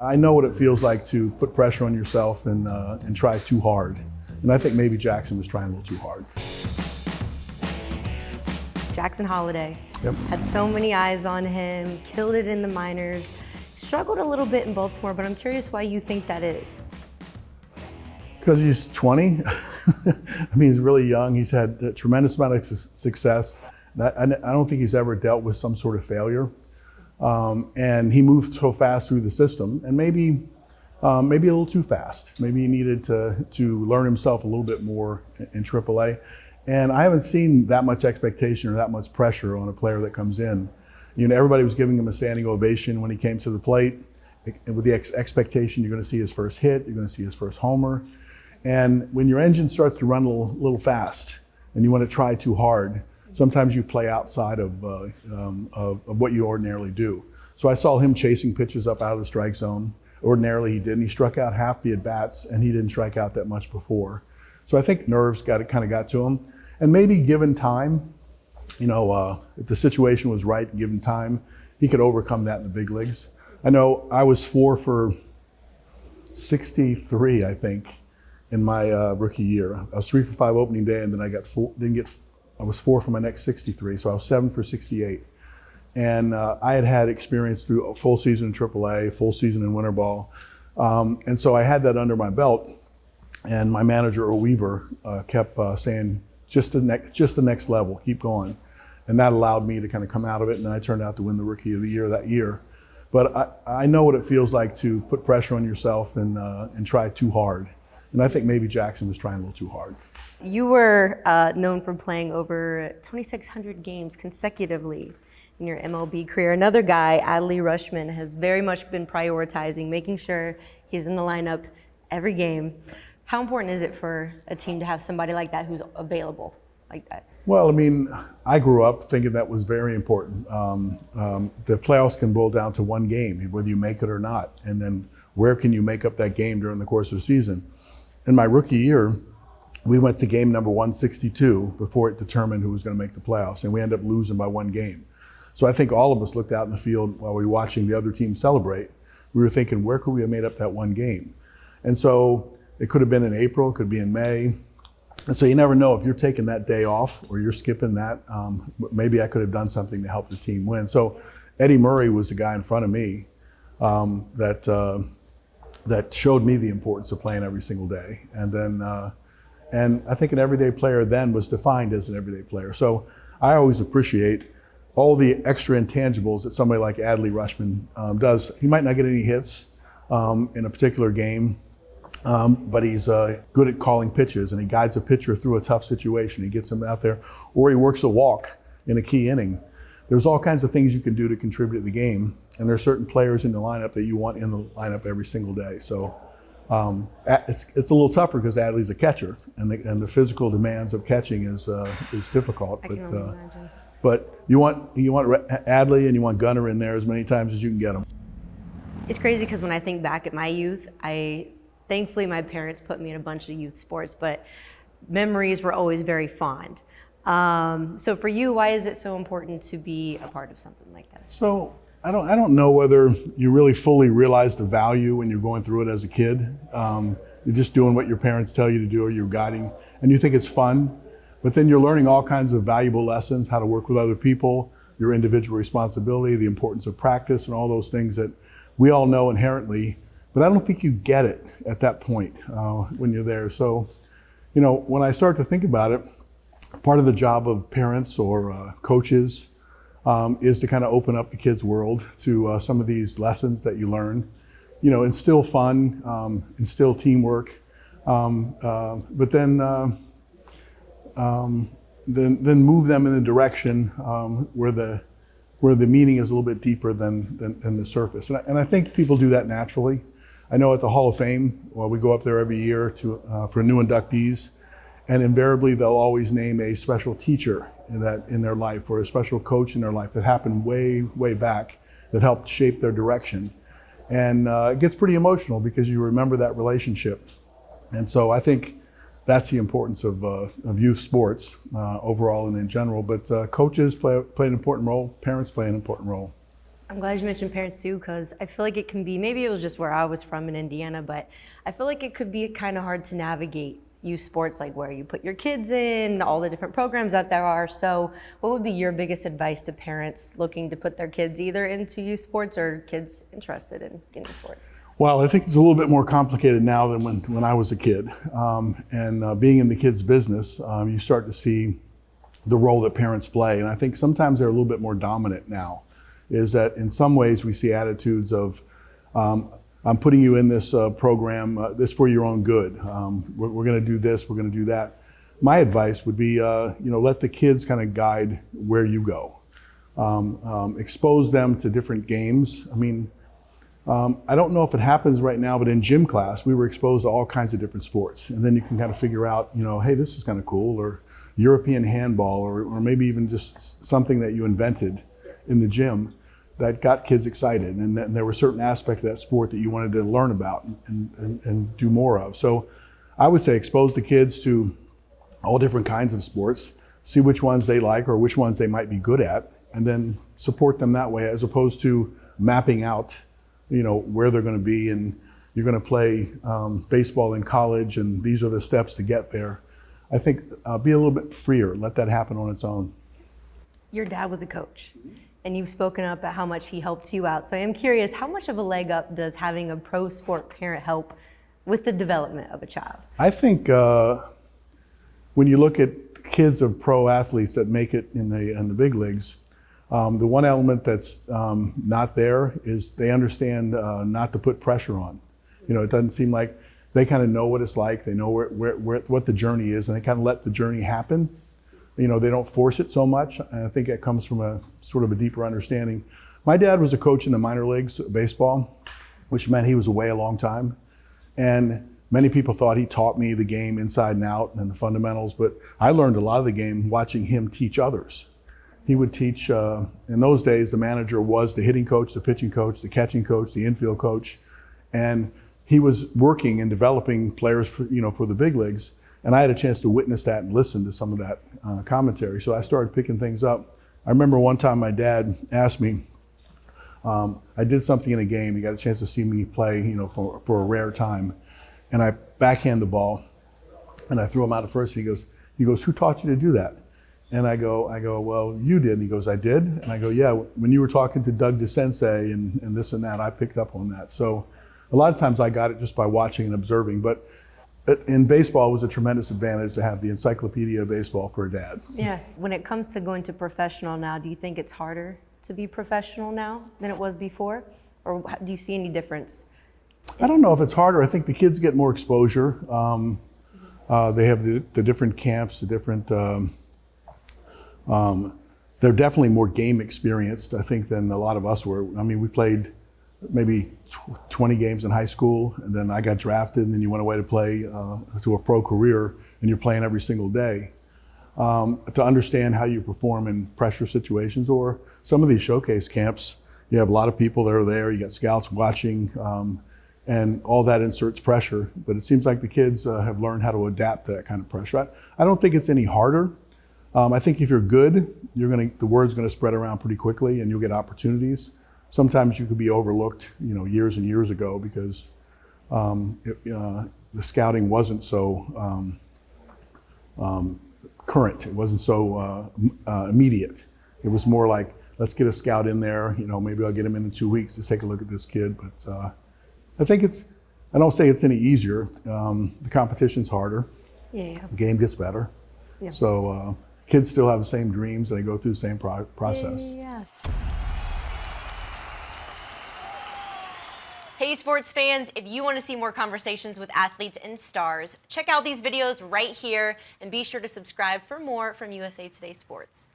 I know what it feels like to put pressure on yourself and try too hard. And I think maybe Jackson was trying a little too hard. Jackson Holliday had so many eyes on him, killed it in the minors, struggled a little bit in Baltimore, but I'm curious why you think that is. Because he's 20. I mean, he's really young. He's had a tremendous amount of success. I don't think he's ever dealt with some sort of failure. And he moved so fast through the system, and maybe a little too fast. Maybe he needed to learn himself a little bit more in AAA. And I haven't seen that much expectation or that much pressure on a player that comes in. You know, everybody was giving him a standing ovation when he came to the plate. And with the expectation, you're going to see his first hit, you're going to see his first homer. And when your engine starts to run a little fast, and you want to try too hard, sometimes you play outside of what you ordinarily do. So I saw him chasing pitches up out of the strike zone. Ordinarily he didn't. He struck out half the at-bats, and he didn't strike out that much before. So I think nerves kind of got to him. And maybe given time, you know, if the situation was right, given time, he could overcome that in the big leagues. I know I was 4 for 63, I think, in my rookie year. I was 3 for 5 opening day, and then I was 4 for my next 63, so I was 7 for 68. And I had experience through a full season in AAA, full season in winter ball. And so I had that under my belt. And my manager, Earl Weaver, kept saying, just the next level, keep going. And that allowed me to kind of come out of it, and then I turned out to win the Rookie of the Year that year. But I know what it feels like to put pressure on yourself and try too hard. And I think maybe Jackson was trying a little too hard. You were known for playing over 2,600 games consecutively in your MLB career. Another guy, Adley Rutschman, has very much been prioritizing, making sure he's in the lineup every game. How important is it for a team to have somebody like that who's available like that? Well, I mean, I grew up thinking that was very important. The playoffs can boil down to one game, whether you make it or not. And then where can you make up that game during the course of the season? In my rookie year, we went to game number 162 before it determined who was going to make the playoffs, and we ended up losing by 1 game. So I think all of us looked out in the field while we were watching the other team celebrate. We were thinking, where could we have made up that 1 game? And so it could have been in April, it could be in May. And so you never know if you're taking that day off or you're skipping that, maybe I could have done something to help the team win. So Eddie Murray was the guy in front of me that showed me the importance of playing every single day. And then, and I think an everyday player then was defined as an everyday player. So I always appreciate all the extra intangibles that somebody like Adley Rutschman does. He might not get any hits in a particular game, but he's good at calling pitches, and he guides a pitcher through a tough situation. He gets them out there, or he works a walk in a key inning. There's all kinds of things you can do to contribute to the game, and there's certain players in the lineup that you want in the lineup every single day. So it's a little tougher because Adley's a catcher, and the physical demands of catching is difficult. I can only imagine. But you want Adley and you want Gunnar in there as many times as you can get them. It's crazy because when I think back at my youth, thankfully my parents put me in a bunch of youth sports, but memories were always very fond. So for you, why is it so important to be a part of something like that? So I don't know whether you really fully realize the value when you're going through it as a kid. You're just doing what your parents tell you to do, or you're guiding, and you think it's fun. But then you're learning all kinds of valuable lessons, how to work with other people, your individual responsibility, the importance of practice, and all those things that we all know inherently. But I don't think you get it at that point when you're there. So, you know, when I start to think about it, part of the job of parents or coaches is to kind of open up the kids' world to some of these lessons that you learn. You know, instill fun, instill teamwork, but then move them in a direction where the meaning is a little bit deeper than the surface. And I think people do that naturally. I know at the Hall of Fame, well, we go up there every year for new inductees, and invariably they'll always name a special teacher in their life, or a special coach in their life that happened way, way back that helped shape their direction. And it gets pretty emotional because you remember that relationship. And so I think that's the importance of youth sports overall and in general. But coaches play an important role, parents play an important role. I'm glad you mentioned parents too, because I feel like it can be, maybe it was just where I was from in Indiana, but I feel like it could be kind of hard to navigate youth sports, like where you put your kids in, all the different programs that there are. So what would be your biggest advice to parents looking to put their kids either into youth sports or kids interested in getting sports? Well, I think it's a little bit more complicated now than when I was a kid. Being in the kids' business, you start to see the role that parents play. And I think sometimes they're a little bit more dominant now. Is that in some ways we see attitudes of, I'm putting you in this program, this for your own good. We're going to do this, we're going to do that. My advice would be, let the kids kind of guide where you go. Expose them to different games. I mean, I don't know if it happens right now, but in gym class, we were exposed to all kinds of different sports. And then you can kind of figure out, hey, this is kind of cool, or European handball, or maybe even just something that you invented in the gym that got kids excited. And there were certain aspects of that sport that you wanted to learn about and do more of. So I would say expose the kids to all different kinds of sports, see which ones they like or which ones they might be good at, and then support them that way, as opposed to mapping out where they're going to be, and you're going to play baseball in college, and these are the steps to get there. I think be a little bit freer, let that happen on its own. Your dad was a coach, and you've spoken up at how much he helped you out. So I am curious, how much of a leg up does having a pro sport parent help with the development of a child? I think when you look at kids of pro athletes that make it in the big leagues, the one element that's not there is they understand not to put pressure on. It doesn't seem like they kind of know what it's like. They know what the journey is, and they kind of let the journey happen. They don't force it so much. And I think that comes from a sort of a deeper understanding. My dad was a coach in the minor leagues baseball, which meant he was away a long time. And many people thought he taught me the game inside and out and the fundamentals, but I learned a lot of the game watching him teach others. He would teach, in those days, the manager was the hitting coach, the pitching coach, the catching coach, the infield coach. And he was working and developing players for the big leagues. And I had a chance to witness that and listen to some of that commentary. So I started picking things up. I remember one time my dad asked me, I did something in a game. He got a chance to see me play, for a rare time. And I backhand the ball and I threw him out at first. He goes, who taught you to do that? And I go, well, you did. And he goes, I did? And I go, yeah, when you were talking to Doug DeSensei and this and that, I picked up on that. So a lot of times I got it just by watching and observing. But in baseball, it was a tremendous advantage to have the encyclopedia of baseball for a dad. Yeah. When it comes to going to professional now, do you think it's harder to be professional now than it was before? Or do you see any difference? I don't know if it's harder. I think the kids get more exposure. They have the different camps, the different, they're definitely more game experienced, I think, than a lot of us were. I mean, we played maybe 20 games in high school, and then I got drafted, and then you went away to play to a pro career, and you're playing every single day. To understand how you perform in pressure situations, or some of these showcase camps, you have a lot of people that are there, you got scouts watching, and all that inserts pressure. But it seems like the kids have learned how to adapt to that kind of pressure. I don't think it's any harder. I think if you're good, the word's gonna spread around pretty quickly, and you'll get opportunities. Sometimes you could be overlooked, years and years ago because the scouting wasn't so current. It wasn't so immediate. It was more like, let's get a scout in there. Maybe I'll get him in 2 weeks to take a look at this kid. But I think I don't say it's any easier. The competition's harder. Yeah. The game gets better. Yeah. So kids still have the same dreams and they go through the same process. Yeah. Hey sports fans, if you want to see more conversations with athletes and stars, check out these videos right here and be sure to subscribe for more from USA Today Sports.